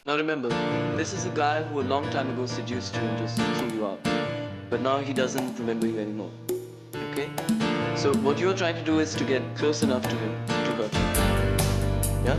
Now remember, this is a guy who a long time ago seduced you and just threw you out. But now he doesn't remember you anymore. Okay? So what you're trying to do is to get close enough to him to hurt him. Yeah?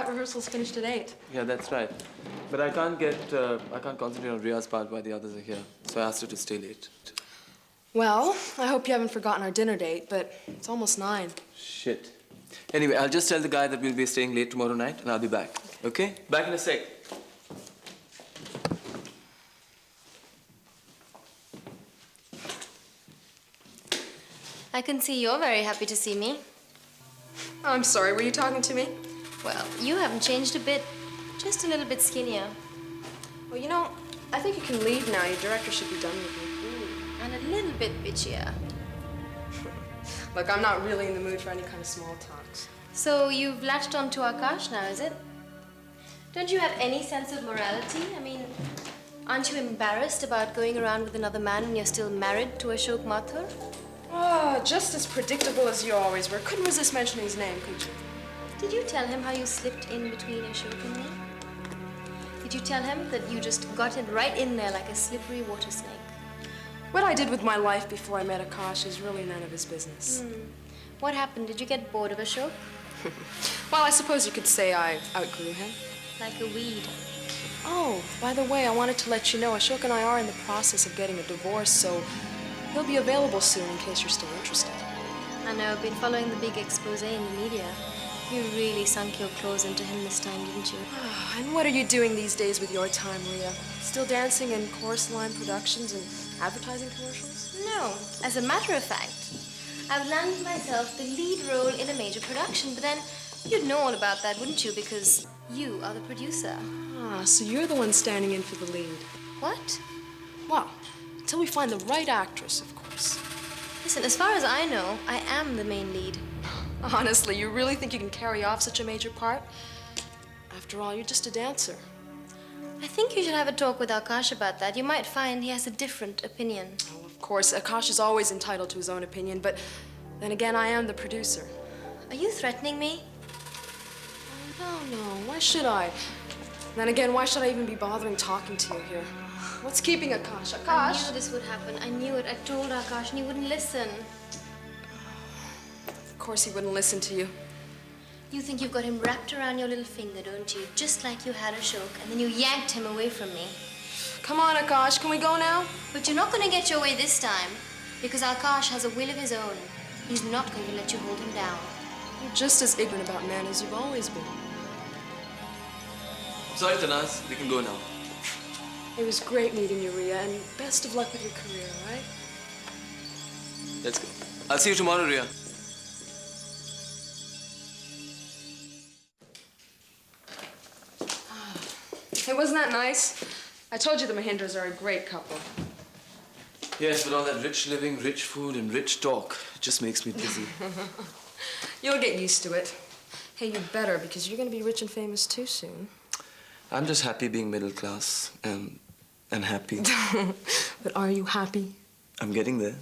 Rehearsals finished at 8. Yeah, that's right. But I can't concentrate on Ria's part while the others are here. So I asked her to stay late. Well, I hope you haven't forgotten our dinner date, but it's almost 9. Shit. Anyway, I'll just tell the guy that we'll be staying late tomorrow night and I'll be back. Okay? Back in a sec. I can see you're very happy to see me. Oh, I'm sorry, were you talking to me? Well, you haven't changed a bit. Just a little bit skinnier. Well, you know, I think you can leave now. Your director should be done with you. And a little bit bitchier. Look, I'm not really in the mood for any kind of small talks. So you've latched on to Aakash now, is it? Don't you have any sense of morality? I mean, aren't you embarrassed about going around with another man when you're still married to Ashok Mathur? Oh, just as predictable as you always were. Couldn't resist mentioning his name, could you? Did you tell him how you slipped in between Ashok and me? Did you tell him that you just got it right in there like a slippery water snake? What I did with my life before I met Aakash is really none of his business. What happened? Did you get bored of Ashok? Well, I suppose you could say I outgrew him. Like a weed. Oh, by the way, I wanted to let you know Ashok and I are in the process of getting a divorce, so he'll be available soon in case you're still interested. I know, I've been following the big expose in the media. You really sunk your claws into him this time, didn't you? And what are you doing these days with your time, Ria? Still dancing in chorus line productions and advertising commercials? No. As a matter of fact, I've landed myself the lead role in a major production, but then you'd know all about that, wouldn't you? Because you are the producer. Ah, so you're the one standing in for the lead. What? Well, until we find the right actress, of course. Listen, as far as I know, I am the main lead. Honestly, you really think you can carry off such a major part? After all, you're just a dancer. I think you should have a talk with Aakash about that. You might find he has a different opinion. Oh, of course, Aakash is always entitled to his own opinion, but then again, I am the producer. Are you threatening me? Oh, no, why should I? Then again, why should I even be bothering talking to you here? What's keeping Aakash? Aakash? I knew this would happen. I knew it. I told Aakash and he wouldn't listen. Of course he wouldn't listen to you. You think you've got him wrapped around your little finger, don't you? Just like you had Ashok, and then you yanked him away from me. Come on, Aakash, can we go now? But you're not going to get your way this time, because Aakash has a will of his own. He's not going to let you hold him down. You're just as ignorant about men as you've always been. Sorry, Tanaz. We can go now. It was great meeting you, Ria, and best of luck with your career, all right? Let's go. I'll see you tomorrow, Ria. Hey, wasn't that nice? I told you the Mahindras are a great couple. Yes, but all that rich living, rich food, and rich talk just makes me dizzy. You'll get used to it. Hey, you better, because you're going to be rich and famous too soon. I'm just happy being middle class and happy. But are you happy? I'm getting there.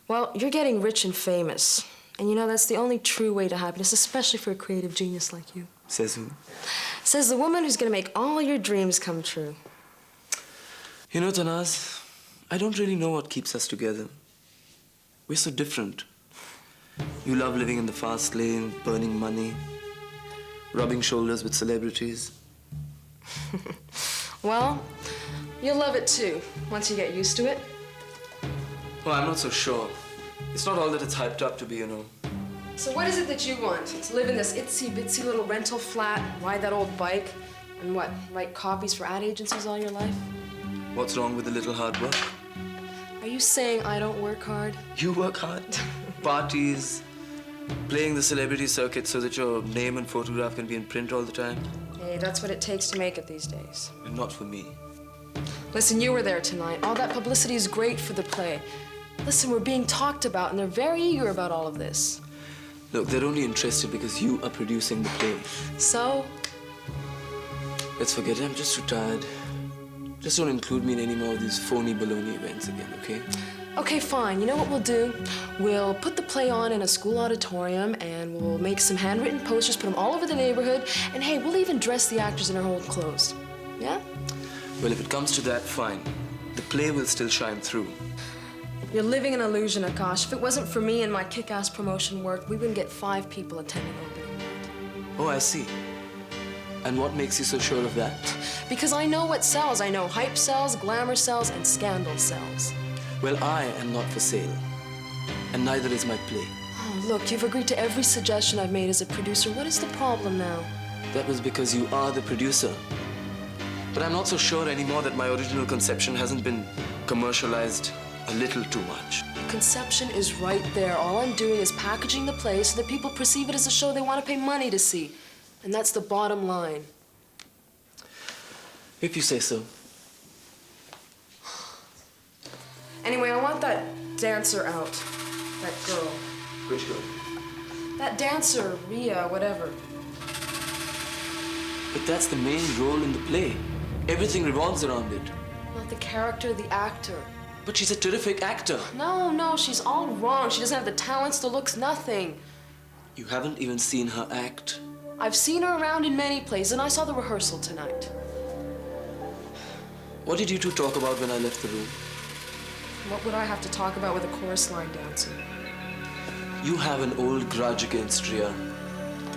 Well, you're getting rich and famous. And you know, that's the only true way to happiness, especially for a creative genius like you. Says who? Says the woman who's going to make all your dreams come true. You know, Tanaz, I don't really know what keeps us together. We're so different. You love living in the fast lane, burning money, rubbing shoulders with celebrities. Well, you'll love it too, once you get used to it. Oh, I'm not so sure. It's not all that it's hyped up to be, you know. So what is it that you want? To live in this itsy-bitsy little rental flat, ride that old bike, and what, write copies for ad agencies all your life? What's wrong with a little hard work? Are you saying I don't work hard? You work hard. Parties, playing the celebrity circuit so that your name and photograph can be in print all the time. Hey, that's what it takes to make it these days. Not for me. Listen, you were there tonight. All that publicity is great for the play. Listen, we're being talked about, and they're very eager about all of this. Look, they're only interested because you are producing the play. So? Let's forget it. I'm just retired. Just don't include me in any more of these phony baloney events again, okay? Okay, fine. You know what we'll do? We'll put the play on in a school auditorium, and we'll make some handwritten posters, put them all over the neighborhood, and hey, we'll even dress the actors in their old clothes. Yeah? Well, if it comes to that, fine. The play will still shine through. You're living an illusion, Aakash. If it wasn't for me and my kick-ass promotion work, we wouldn't get 5 people attending opening night. Oh, I see. And what makes you so sure of that? Because I know what sells. I know hype sells, glamour sells, and scandal sells. Well, I am not for sale. And neither is my play. Oh, look, you've agreed to every suggestion I've made as a producer. What is the problem now? That was because you are the producer. But I'm not so sure anymore that my original conception hasn't been commercialized a little too much. The conception is right there. All I'm doing is packaging the play so that people perceive it as a show they want to pay money to see. And that's the bottom line. If you say so. Anyway, I want that dancer out. That girl. Which girl? That dancer, Ria, whatever. But that's the main role in the play. Everything revolves around it. Not the character, the actor. But she's a terrific actor. No, she's all wrong. She doesn't have the talents, the looks, nothing. You haven't even seen her act. I've seen her around in many plays, and I saw the rehearsal tonight. What did you two talk about when I left the room? What would I have to talk about with a chorus line dancer? You have an old grudge against Ria.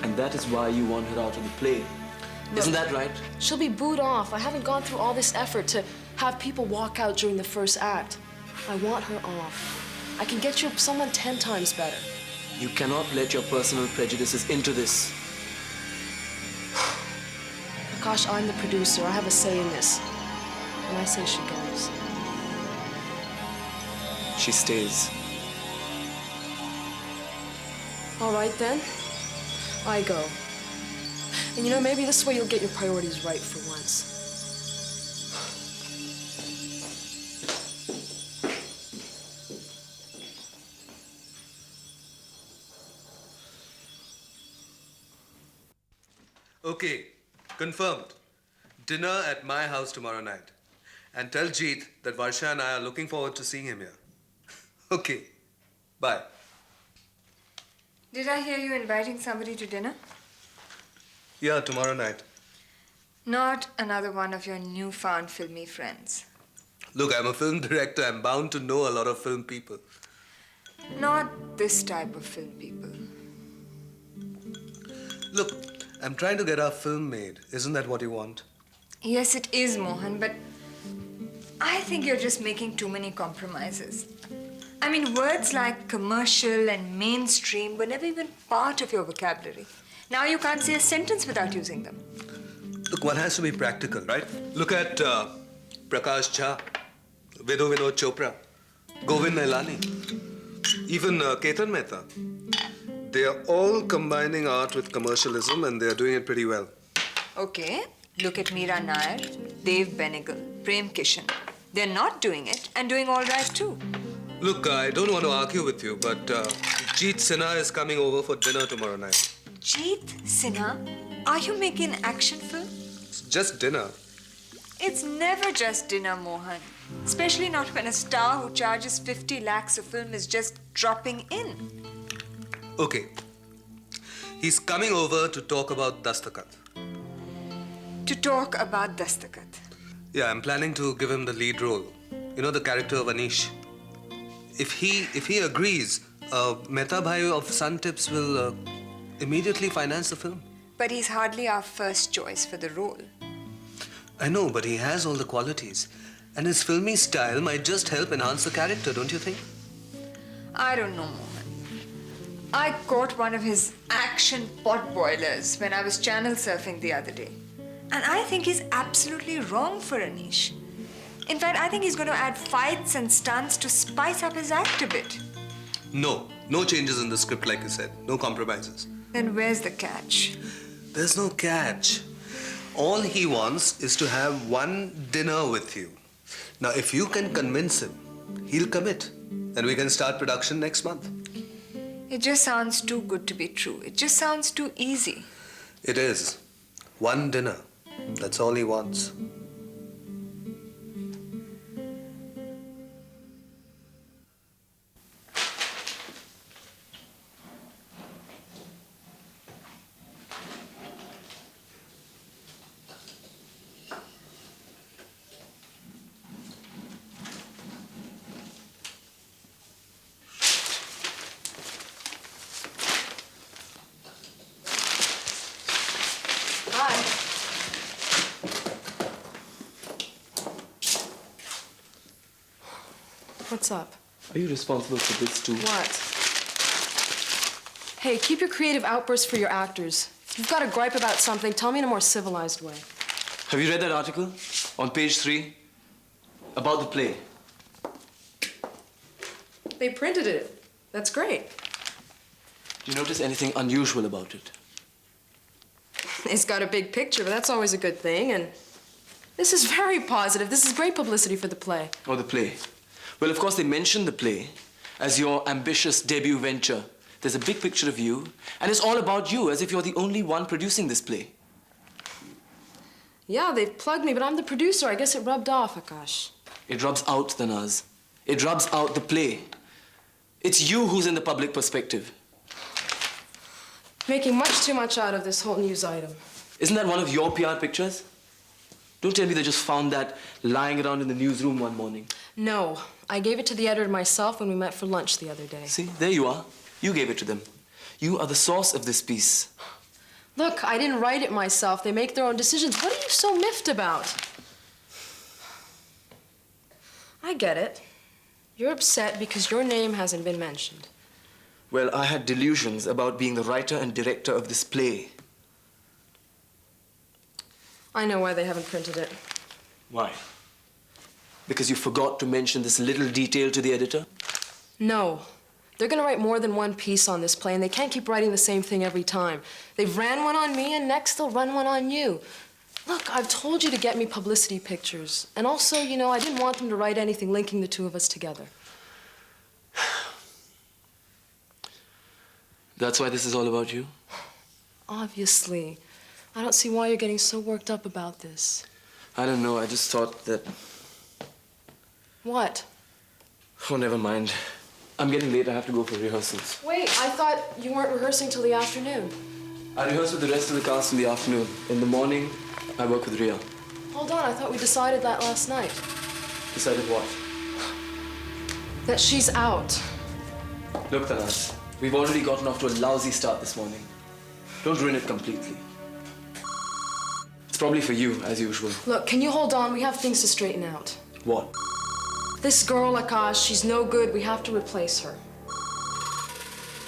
And that is why you want her out of the play. Isn't that right? She'll be booed off. I haven't gone through all this effort to have people walk out during the first act. I want her off. I can get you someone 10 times better. You cannot let your personal prejudices into this. Aakash, I'm the producer. I have a say in this. And I say she goes. She stays. All right, then. I go. And you know, maybe this way you'll get your priorities right for once. Okay, confirmed. Dinner at my house tomorrow night. And tell Jeet that Varsha and I are looking forward to seeing him here. Okay, bye. Did I hear you inviting somebody to dinner? Yeah, tomorrow night. Not another one of your newfound filmy friends. Look, I'm a film director. I'm bound to know a lot of film people. Not this type of film people. Look, I'm trying to get our film made. Isn't that what you want? Yes, it is, Mohan, but I think you're just making too many compromises. I mean, words like commercial and mainstream were never even part of your vocabulary. Now you can't say a sentence without using them. Look, one has to be practical, right? Look at Prakash Jha, Vidhu Vinod Chopra, Govind Nailani, even Ketan Mehta. They are all combining art with commercialism and they are doing it pretty well. Okay, look at Meera Nair, Dev Benegal, Prem Kishan. They're not doing it and doing all right too. Look, I don't want to argue with you, but Jeet Sinha is coming over for dinner tomorrow night. Jeet Sinha, are you making an action film? It's just dinner. It's never just dinner, Mohan. Especially not when a star who charges 50 lakhs a film is just dropping in. Okay. He's coming over to talk about Dastakat. To talk about Dastakat. Yeah, I'm planning to give him the lead role. You know, the character of Anish. If he agrees, Mehta Bhai of Sun Tips will immediately finance the film. But he's hardly our first choice for the role. I know, but he has all the qualities. And his filmy style might just help enhance the character, don't you think? I don't know, Mohan. I caught one of his action pot boilers when I was channel surfing the other day. And I think he's absolutely wrong for Anish. In fact, I think he's going to add fights and stunts to spice up his act a bit. No changes in the script, like you said. No compromises. Then where's the catch? There's no catch. All he wants is to have one dinner with you. Now, if you can convince him, he'll commit. And we can start production next month. It just sounds too good to be true. It just sounds too easy. It is. One dinner. That's all he wants. What's up? Are you responsible for this too? What? Hey, keep your creative outbursts for your actors. If you've got a gripe about something, tell me in a more civilized way. Have you read that article on page 3 about the play? They printed it. That's great. Do you notice anything unusual about it? It's got a big picture, but that's always a good thing. And this is very positive. This is great publicity for the play. Oh, the play. Well, of course, they mention the play as your ambitious debut venture. There's a big picture of you, and it's all about you, as if you're the only one producing this play. Yeah, they've plugged me, but I'm the producer. I guess it rubbed off, Aakash. It rubs out the Naz. It rubs out the play. It's you who's in the public perspective. Making much too much out of this whole news item. Isn't that one of your PR pictures? Don't tell me they just found that lying around in the newsroom one morning. No, I gave it to the editor myself when we met for lunch the other day. See, there you are. You gave it to them. You are the source of this piece. Look, I didn't write it myself. They make their own decisions. What are you so miffed about? I get it. You're upset because your name hasn't been mentioned. Well, I had delusions about being the writer and director of this play. I know why they haven't printed it. Why? Because you forgot to mention this little detail to the editor? No. They're gonna write more than one piece on this play, and they can't keep writing the same thing every time. They've ran one on me, and next they'll run one on you. Look, I've told you to get me publicity pictures. And also, you know, I didn't want them to write anything linking the two of us together. That's why this is all about you? Obviously. I don't see why you're getting so worked up about this. I don't know. I just thought that... What? Oh, never mind. I'm getting late. I have to go for rehearsals. Wait, I thought you weren't rehearsing till the afternoon. I rehearse with the rest of the cast in the afternoon. In the morning, I work with Ria. Hold on, I thought we decided that last night. Decided what? That she's out. Look, Tanas, we've already gotten off to a lousy start this morning. Don't ruin it completely. It's probably for you, as usual. Look, can you hold on? We have things to straighten out. What? This girl, Aakash, she's no good. We have to replace her.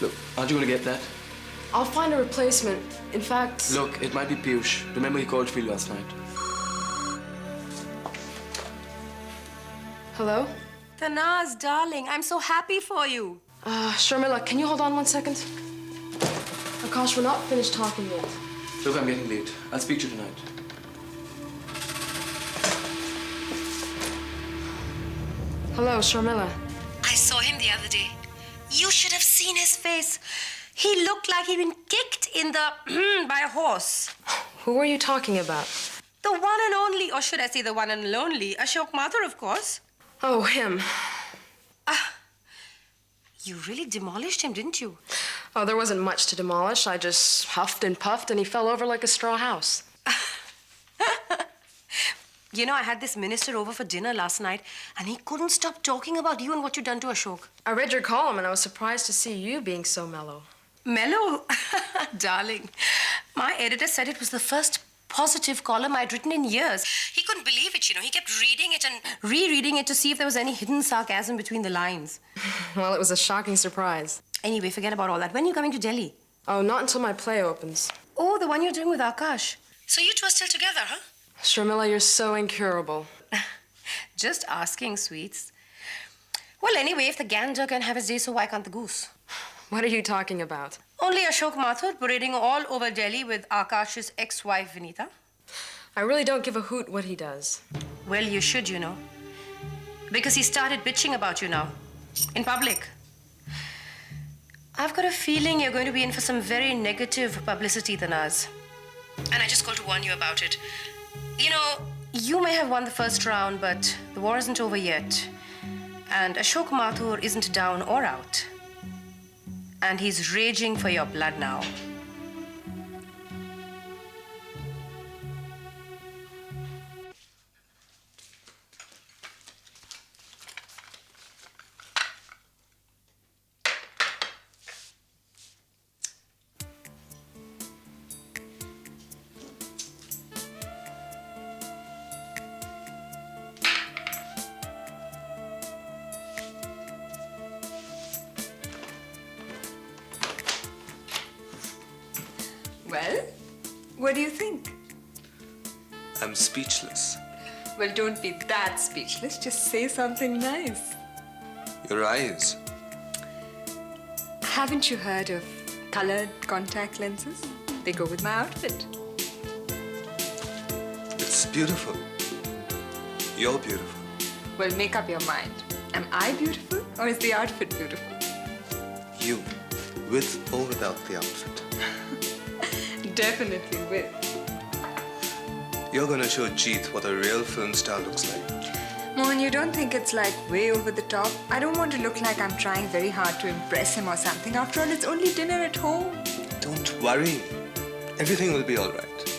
Look, aren't you going to get that? I'll find a replacement. In fact... Look, it might be Piyush. Remember he called for you last night. Hello? Tanaz, darling, I'm so happy for you. Sharmila, can you hold on one second? Aakash, we're not finished talking yet. Look, I'm getting late. I'll speak to you tonight. Hello, Sharmila. I saw him the other day. You should have seen his face. He looked like he'd been kicked in the by a horse. Who are you talking about? The one and only, or should I say the one and only, Ashok Mathur, of course. Oh, him. You really demolished him, didn't you? Oh, there wasn't much to demolish. I just huffed and puffed, and he fell over like a straw house. You know, I had this minister over for dinner last night, and he couldn't stop talking about you and what you've done to Ashok. I read your column and I was surprised to see you being so mellow. Mellow? Darling, my editor said it was the first positive column I'd written in years. He couldn't believe it, you know. He kept reading it and rereading it to see if there was any hidden sarcasm between the lines. Well, it was a shocking surprise. Anyway, forget about all that. When are you coming to Delhi? Oh, not until my play opens. Oh, the one you're doing with Aakash. So you two are still together, huh? Sharmila, you're so incurable. Just asking, sweets. Well, anyway, if the gander can have his day, so why can't the goose? What are you talking about? Only Ashok Mathur parading all over Delhi with Aakash's ex-wife, Vinita. I really don't give a hoot what he does. Well, you should, you know. Because he started bitching about you now. In public. I've got a feeling you're going to be in for some very negative publicity, Tanaz. And I just called to warn you about it. You know, you may have won the first round, but the war isn't over yet. And Ashok Mathur isn't down or out. And he's raging for your blood now. Well, what do you think? I'm speechless. Well, don't be that speechless. Just say something nice. Your eyes. Haven't you heard of colored contact lenses? They go with my outfit. It's beautiful. You're beautiful. Well, make up your mind. Am I beautiful or is the outfit beautiful? You, with or without the outfit. Definitely with. You're gonna show Jeet what a real film star looks like. Mohan, you don't think it's like way over the top? I don't want to look like I'm trying very hard to impress him or something. After all, it's only dinner at home. Don't worry. Everything will be all right.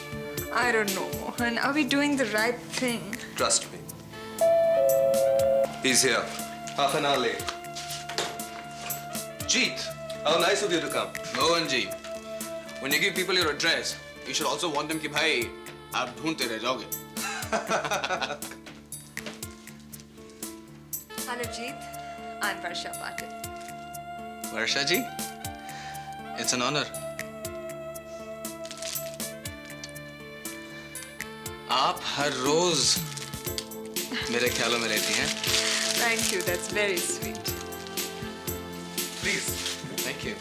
I don't know, Mohan. Are we doing the right thing? Trust me. He's here. Half an hour late. Jeet, how nice of you to come. Mohan ji, when you give people your address, you should also want them कि भाई आप ढूंढते रह जाओगे. Hello, Jeet. I'm Varsha Patil. Varsha ji, it's an honor. आप हर रोज मेरे ख्यालों में रहती हैं. Thank you. That's very sweet. Please. Thank you.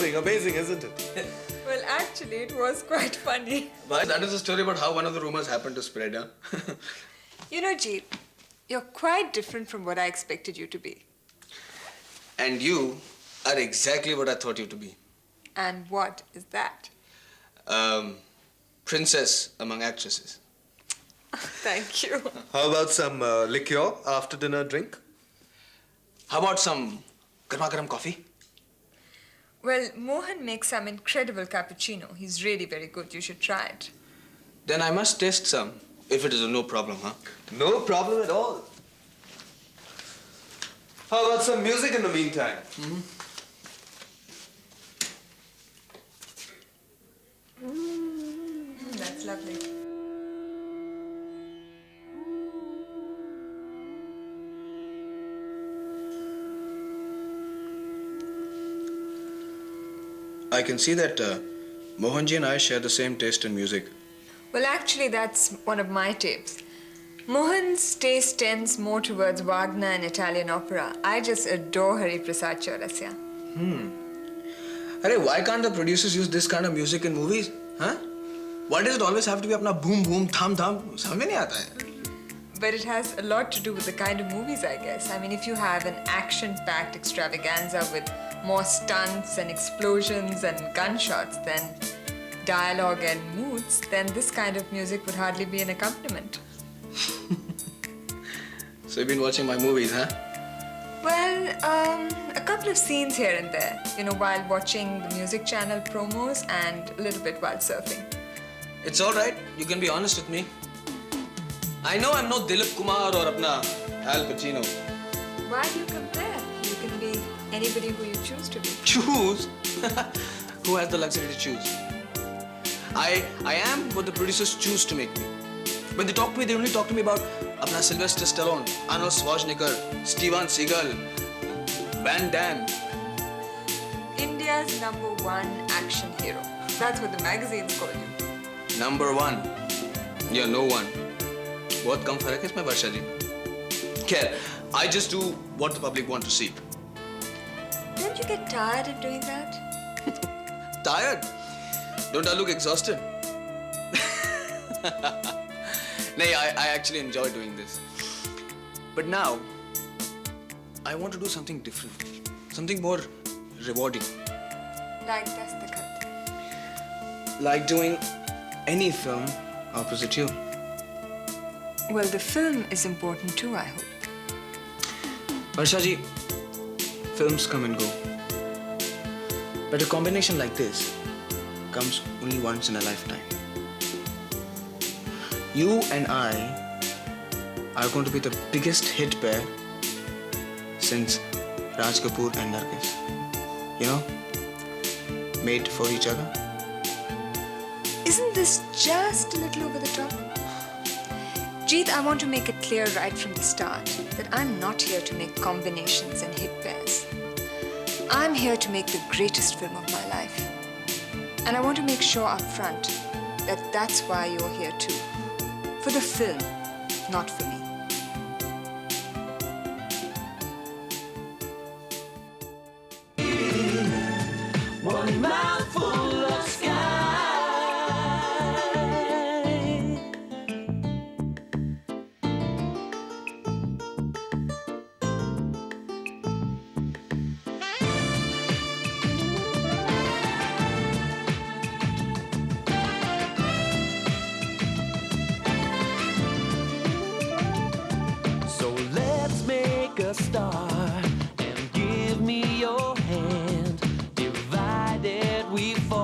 It's amazing, isn't it? Well, actually, it was quite funny. Why? That is a story about how one of the rumors happened to spread, huh? You know, Jeet, you're quite different from what I expected you to be. And you are exactly what I thought you to be. And what is that? Princess among actresses. Thank you. How about some liqueur after dinner drink? How about some garma-garam coffee? Well, Mohan makes some incredible cappuccino. He's really very good. You should try it. Then I must taste some, if it is no problem, huh? No problem at all. How about some music in the meantime? That's lovely. I can see that Mohanji and I share the same taste in music. Well, actually, that's one of my tapes. Mohan's taste tends more towards Wagner and Italian opera. I just adore Hari Prasad Chaurasya. Arey, why can't the producers use this kind of music in movies? Huh? Why does it always have to be apna boom boom thum thum? समझ में नहीं आता है. But it has a lot to do with the kind of movies, I guess. I mean, if you have an action-packed extravaganza with more stunts and explosions and gunshots than dialogue and moods, then this kind of music would hardly be an accompaniment. So you've been watching my movies, huh? Well, a couple of scenes here and there, while watching the music channel promos and a little bit while surfing. It's all right. You can be honest with me. I know I'm no Dilip Kumar or apna Al Pacino. Why do you compare? You can be anybody who you choose to be. Choose? Who has the luxury to choose? I am what the producers choose to make me. When they talk to me, they only talk to me about apna Sylvester Stallone, Arnold Schwarzenegger, Steven Seagal, Van Damme. India's #1 action hero. That's what the magazines call you. #1. You're no one. बहुत कम फर्क है इसमें वर्षा जी. Khair, I just do what the public want to see. Don't you get tired of doing that? Tired? Don't I look exhausted? No, I actually enjoy doing this. But now, I want to do something different. Something more rewarding. Like Dastakhat. Like doing any film opposite you. Well, the film is important too, I hope. Varsha ji, films come and go. But a combination like this comes only once in a lifetime. You and I are going to be the biggest hit pair since Raj Kapoor and Nargis. Made for each other. Isn't this just a little over the top? Jeet, I want to make it clear right from the start that I'm not here to make combinations and hit pairs. I'm here to make the greatest film of my life. And I want to make sure up front that that's why you're here too. For the film, not for me. One mouthful of sky. So let's make a start and give me your hand. Divided we fall.